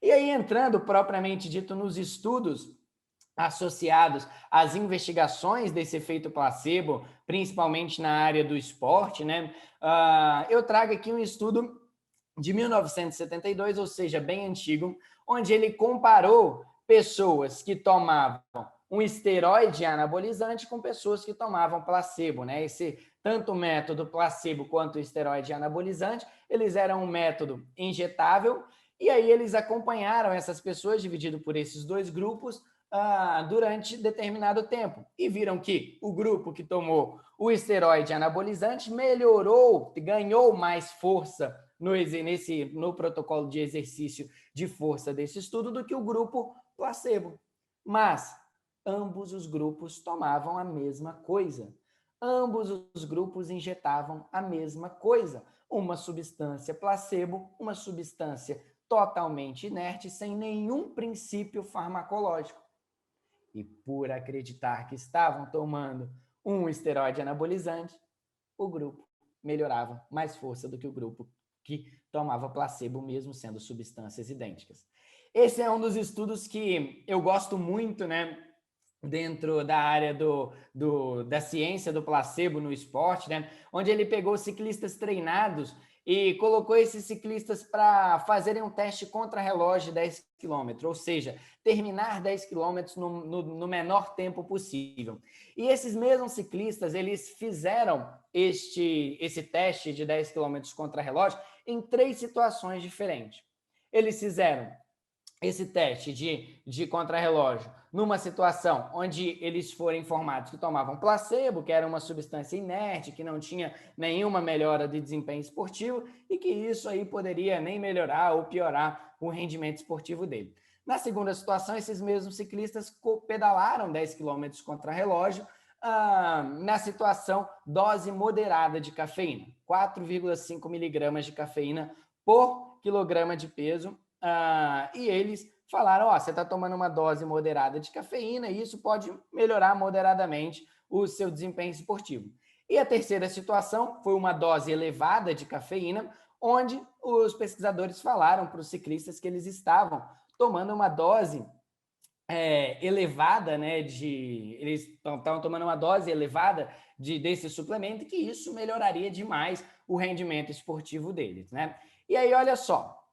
E aí, entrando propriamente dito nos estudos associados às investigações desse efeito placebo, principalmente na área do esporte, né? Eu trago aqui um estudo de 1972, ou seja, bem antigo, onde ele comparou pessoas que tomavam um esteroide anabolizante com pessoas que tomavam placebo, né? Tanto o método placebo quanto o esteroide anabolizante, eles eram um método injetável, e aí eles acompanharam essas pessoas, dividido por esses dois grupos, durante determinado tempo. E viram que o grupo que tomou o esteroide anabolizante melhorou, ganhou mais força no protocolo de exercício de força desse estudo do que o grupo placebo. Mas ambos os grupos tomavam a mesma coisa. Ambos os grupos injetavam a mesma coisa. Uma substância placebo, uma substância totalmente inerte, sem nenhum princípio farmacológico. E por acreditar que estavam tomando um esteroide anabolizante, o grupo melhorava mais força do que o grupo que tomava placebo, mesmo sendo substâncias idênticas. Esse é um dos estudos que eu gosto muito, né? Dentro da área da ciência do placebo no esporte, né? Onde ele pegou ciclistas treinados e colocou esses ciclistas para fazerem um teste contra-relógio de 10 km, ou seja, terminar 10 km no menor tempo possível. E esses mesmos ciclistas, eles fizeram esse teste de 10 km contra-relógio em 3 situações diferentes. Eles fizeram esse teste de contrarrelógio numa situação onde eles foram informados que tomavam placebo, que era uma substância inerte, que não tinha nenhuma melhora de desempenho esportivo e que isso aí poderia nem melhorar ou piorar o rendimento esportivo dele. Na segunda situação, esses mesmos ciclistas pedalaram 10 km contrarrelógio na situação dose moderada de cafeína, 4,5 miligramas de cafeína por quilograma de peso. E eles falaram, você está tomando uma dose moderada de cafeína e isso pode melhorar moderadamente o seu desempenho esportivo. E a terceira situação foi uma dose elevada de cafeína, onde os pesquisadores falaram para os ciclistas que eles estavam tomando uma dose elevada, né, eles estavam tomando uma dose elevada desse suplemento e que isso melhoraria demais o rendimento esportivo deles, né? E aí, olha só,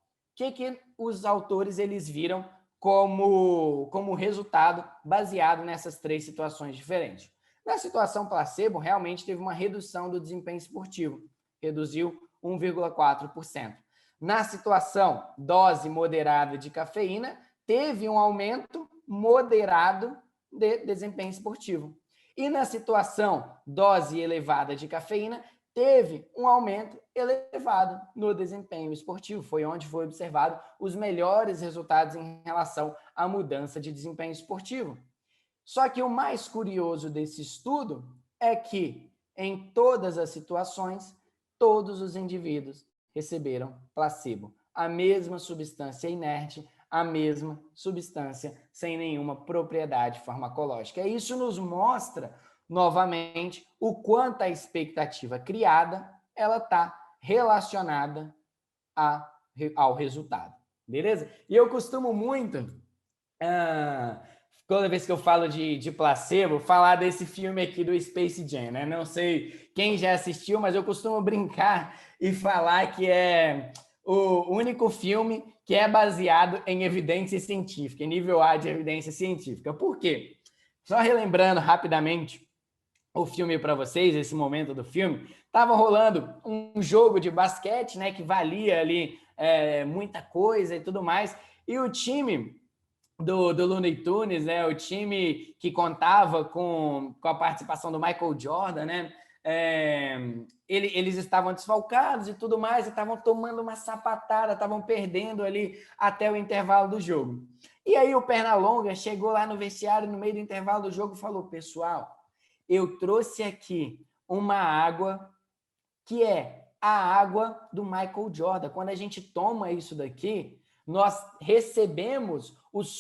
o que os autores eles viram como resultado baseado nessas 3 situações diferentes. Na situação placebo, realmente teve uma redução do desempenho esportivo, reduziu 1,4%. Na situação dose moderada de cafeína, teve um aumento moderado de desempenho esportivo. E na situação dose elevada de cafeína, teve um aumento elevado no desempenho esportivo. Foi onde foi observado os melhores resultados em relação à mudança de desempenho esportivo. Só que o mais curioso desse estudo é que, em todas as situações, todos os indivíduos receberam placebo, a mesma substância inerte, a mesma substância sem nenhuma propriedade farmacológica. E isso nos mostra novamente o quanto a expectativa criada ela está relacionada ao resultado, beleza? E eu costumo muito, toda vez que eu falo de placebo, falar desse filme aqui do Space Jam, né? Não sei quem já assistiu, mas eu costumo brincar e falar que é o único filme que é baseado em evidência científica, em nível A de evidência científica. Por quê? Só relembrando rapidamente o filme para vocês, esse momento do filme, estava rolando um jogo de basquete, né, que valia ali muita coisa e tudo mais, e o time do Looney Tunes, né, o time que contava com a participação do Michael Jordan, né, eles estavam desfalcados e tudo mais, estavam tomando uma sapatada, estavam perdendo ali até o intervalo do jogo. E aí o Pernalonga chegou lá no vestiário no meio do intervalo do jogo e falou, pessoal, eu trouxe aqui uma água que é a água do Michael Jordan. Quando a gente toma isso daqui, nós recebemos os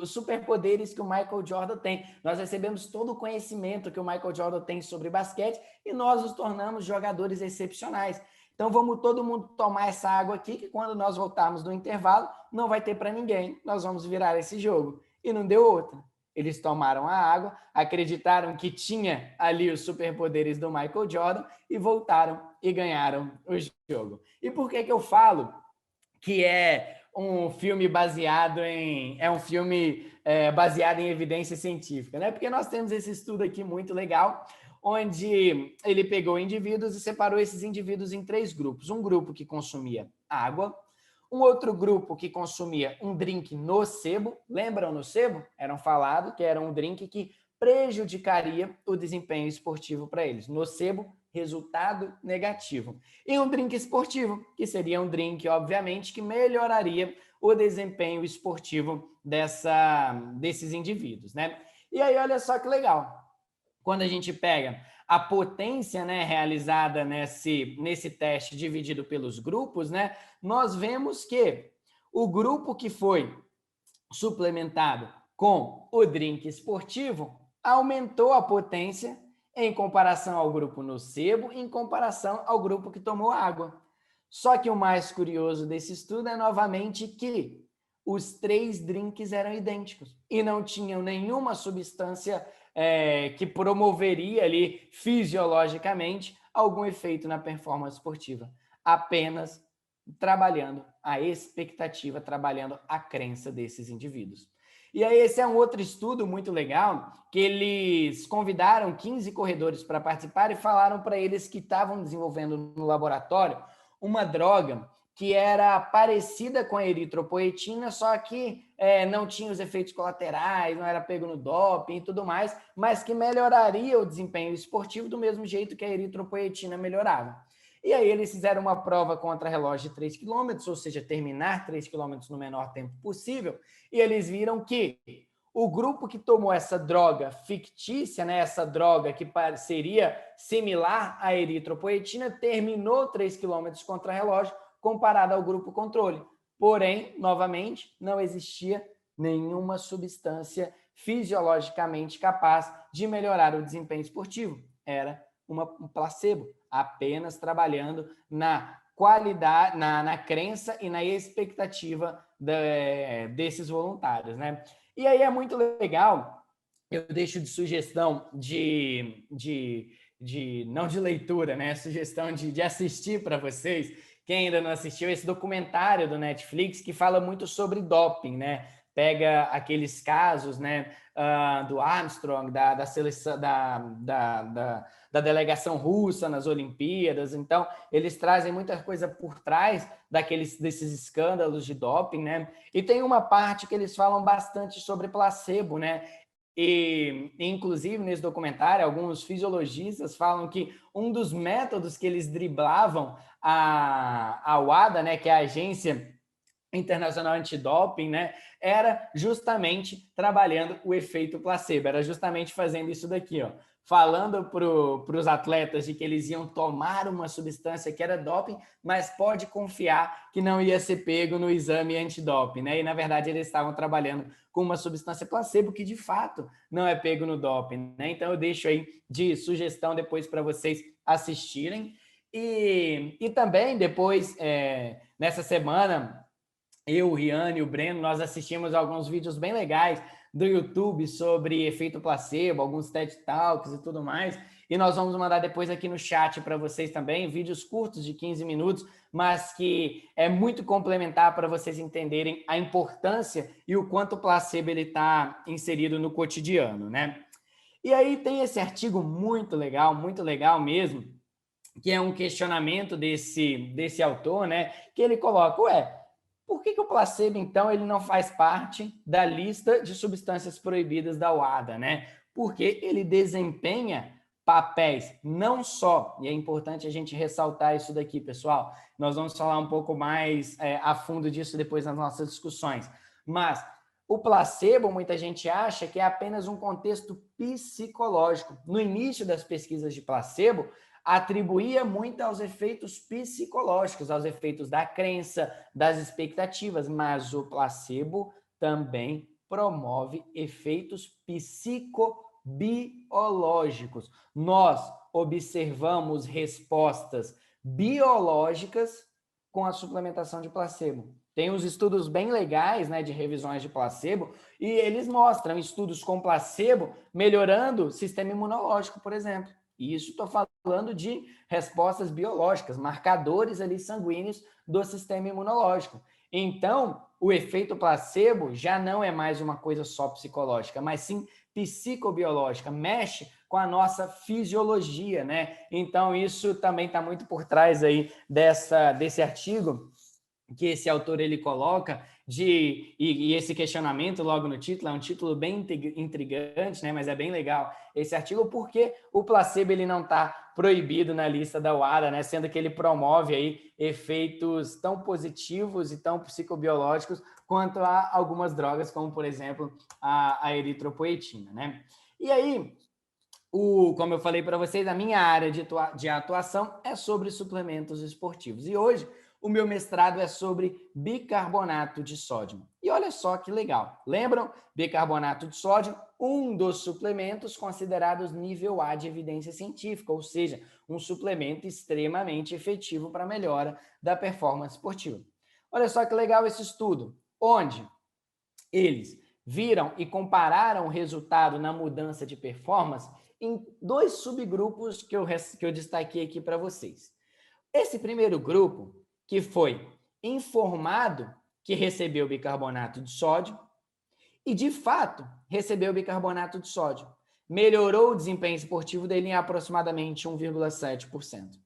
superpoderes que o Michael Jordan tem. Nós recebemos todo o conhecimento que o Michael Jordan tem sobre basquete e nós nos tornamos jogadores excepcionais. Então, vamos todo mundo tomar essa água aqui, que quando nós voltarmos do intervalo, não vai ter para ninguém. Nós vamos virar esse jogo. E não deu outra. Eles tomaram a água, acreditaram que tinha ali os superpoderes do Michael Jordan e voltaram e ganharam o jogo. E por que eu falo que é um filme baseado em baseado em evidência científica, né? Porque nós temos esse estudo aqui muito legal, onde ele pegou indivíduos e separou esses indivíduos em 3 grupos. Um grupo que consumia água, um outro grupo que consumia um drink nocebo. Lembram nocebo? Eram falado que era um drink que prejudicaria o desempenho esportivo para eles. Nocebo, resultado negativo. E um drink esportivo, que seria um drink, obviamente, que melhoraria o desempenho esportivo desses indivíduos, né? E aí, olha só que legal. Quando a gente pega a potência, né, realizada nesse teste dividido pelos grupos, né, nós vemos que o grupo que foi suplementado com o drink esportivo aumentou a potência em comparação ao grupo nocebo, em comparação ao grupo que tomou água. Só que o mais curioso desse estudo é novamente que os 3 drinks eram idênticos e não tinham nenhuma substância que promoveria ali fisiologicamente algum efeito na performance esportiva, apenas trabalhando a expectativa, trabalhando a crença desses indivíduos. E aí esse é um outro estudo muito legal, que eles convidaram 15 corredores para participar e falaram para eles que estavam desenvolvendo no laboratório uma droga que era parecida com a eritropoetina, só que não tinha os efeitos colaterais, não era pego no doping e tudo mais, mas que melhoraria o desempenho esportivo do mesmo jeito que a eritropoetina melhorava. E aí eles fizeram uma prova contra relógio de 3 km, ou seja, terminar 3 km no menor tempo possível, e eles viram que o grupo que tomou essa droga fictícia, né, essa droga que seria similar à eritropoetina, terminou 3 km contra relógio comparado ao grupo controle. Porém, novamente, não existia nenhuma substância fisiologicamente capaz de melhorar o desempenho esportivo. Era um placebo, apenas trabalhando na qualidade, na crença e na expectativa desses voluntários, né? E aí é muito legal, eu deixo de sugestão não de leitura, né? Sugestão de assistir para vocês, quem ainda não assistiu, esse documentário do Netflix que fala muito sobre doping, né? Pega aqueles casos, né, do Armstrong, da seleção, da delegação russa nas Olimpíadas. Então, eles trazem muita coisa por trás desses escândalos de doping, né? E tem uma parte que eles falam bastante sobre placebo, né? E, inclusive, nesse documentário, alguns fisiologistas falam que um dos métodos que eles driblavam a WADA, né, que é a Agência Internacional Antidoping, né, era justamente trabalhando o efeito placebo, era justamente fazendo isso daqui, ó, falando para os atletas de que eles iam tomar uma substância que era doping, mas pode confiar que não ia ser pego no exame antidoping, né? E na verdade eles estavam trabalhando com uma substância placebo que de fato não é pego no doping, né? Então eu deixo aí de sugestão depois para vocês assistirem. E também depois, nessa semana, eu, o Riane e o Breno, nós assistimos alguns vídeos bem legais do YouTube sobre efeito placebo, alguns TED Talks e tudo mais, e nós vamos mandar depois aqui no chat para vocês também, vídeos curtos de 15 minutos, mas que é muito complementar para vocês entenderem a importância e o quanto o placebo está inserido no cotidiano, né? E aí tem esse artigo muito legal mesmo, que é um questionamento desse autor, né? Que ele coloca, por que o placebo, então, ele não faz parte da lista de substâncias proibidas da WADA, né? Porque ele desempenha papéis não só, e é importante a gente ressaltar isso daqui, pessoal, nós vamos falar um pouco mais a fundo disso depois nas nossas discussões, mas o placebo, muita gente acha que é apenas um contexto psicológico. No início das pesquisas de placebo, atribuía muito aos efeitos psicológicos, aos efeitos da crença, das expectativas, mas o placebo também promove efeitos psicobiológicos. Nós observamos respostas biológicas com a suplementação de placebo. Tem uns estudos bem legais, né, de revisões de placebo, e eles mostram estudos com placebo melhorando o sistema imunológico, por exemplo. E isso estou falando de respostas biológicas, marcadores ali sanguíneos do sistema imunológico. Então, o efeito placebo já não é mais uma coisa só psicológica, mas sim psicobiológica, mexe com a nossa fisiologia, né? Então, isso também está muito por trás aí desse artigo que esse autor ele coloca e esse questionamento logo no título, é um título bem intrigante, né? Mas é bem legal esse artigo, porque o placebo ele não está proibido na lista da UADA, né? Sendo que ele promove aí efeitos tão positivos e tão psicobiológicos quanto a algumas drogas, como por exemplo a eritropoetina, né? E aí, como eu falei para vocês, a minha área de atuação é sobre suplementos esportivos. E hoje o meu mestrado é sobre bicarbonato de sódio. E olha só que legal. Lembram? Bicarbonato de sódio, um dos suplementos considerados nível A de evidência científica, ou seja, um suplemento extremamente efetivo para a melhora da performance esportiva. Olha só que legal esse estudo, onde eles viram e compararam o resultado na mudança de performance em 2 subgrupos que eu destaquei aqui para vocês. Esse primeiro grupo, que foi informado que recebeu bicarbonato de sódio e, de fato, recebeu bicarbonato de sódio, melhorou o desempenho esportivo dele em aproximadamente 1,7%.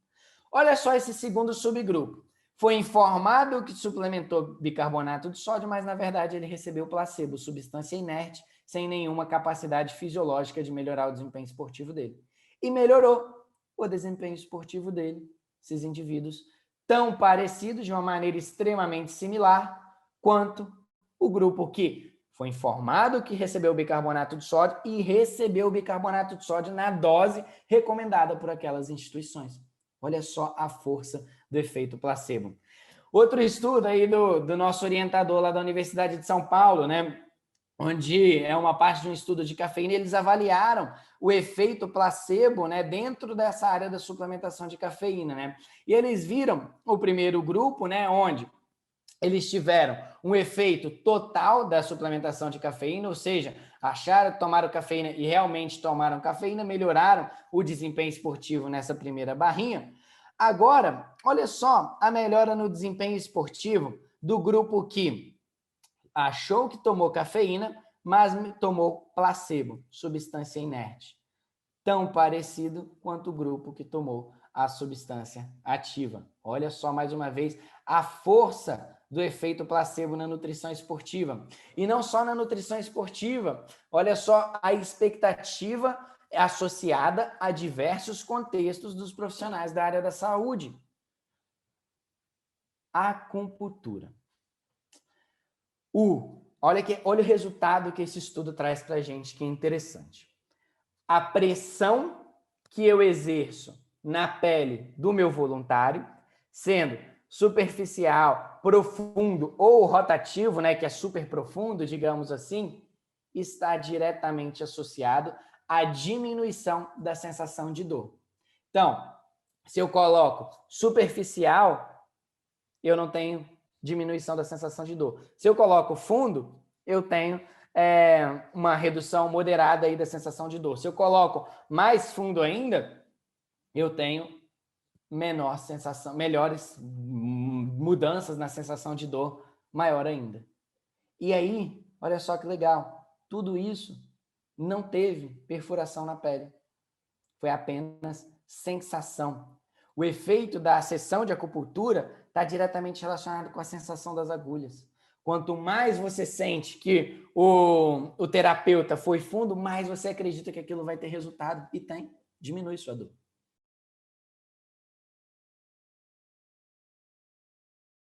Olha só esse segundo subgrupo. Foi informado que suplementou bicarbonato de sódio, mas, na verdade, ele recebeu placebo, substância inerte, sem nenhuma capacidade fisiológica de melhorar o desempenho esportivo dele. E melhorou o desempenho esportivo dele, esses indivíduos, tão parecidos, de uma maneira extremamente similar, quanto o grupo que foi informado que recebeu bicarbonato de sódio e recebeu bicarbonato de sódio na dose recomendada por aquelas instituições. Olha só a força do efeito placebo. Outro estudo aí do nosso orientador lá da Universidade de São Paulo, né, onde é uma parte de um estudo de cafeína, eles avaliaram o efeito placebo, né, dentro dessa área da suplementação de cafeína, né? E eles viram o primeiro grupo, né, onde eles tiveram um efeito total da suplementação de cafeína, ou seja, acharam, tomaram cafeína e realmente tomaram cafeína, melhoraram o desempenho esportivo nessa primeira barrinha. Agora, olha só a melhora no desempenho esportivo do grupo que achou que tomou cafeína, mas tomou placebo, substância inerte. Tão parecido quanto o grupo que tomou a substância ativa. Olha só, mais uma vez, a força do efeito placebo na nutrição esportiva. E não só na nutrição esportiva, olha só a expectativa associada a diversos contextos dos profissionais da área da saúde. A acupuntura. Olha o resultado que esse estudo traz para a gente, que é interessante. A pressão que eu exerço na pele do meu voluntário, sendo superficial, profundo ou rotativo, né, que é super profundo, digamos assim, está diretamente associado à diminuição da sensação de dor. Então, se eu coloco superficial, eu não tenho diminuição da sensação de dor. Se eu coloco fundo, eu tenho uma redução moderada aí da sensação de dor. Se eu coloco mais fundo ainda, eu tenho menor sensação, melhores mudanças na sensação de dor, maior ainda. E aí, olha só que legal, tudo isso não teve perfuração na pele. Foi apenas sensação. O efeito da sessão de acupuntura está diretamente relacionado com a sensação das agulhas. Quanto mais você sente que o terapeuta foi fundo, mais você acredita que aquilo vai ter resultado. E tem. Diminui sua dor.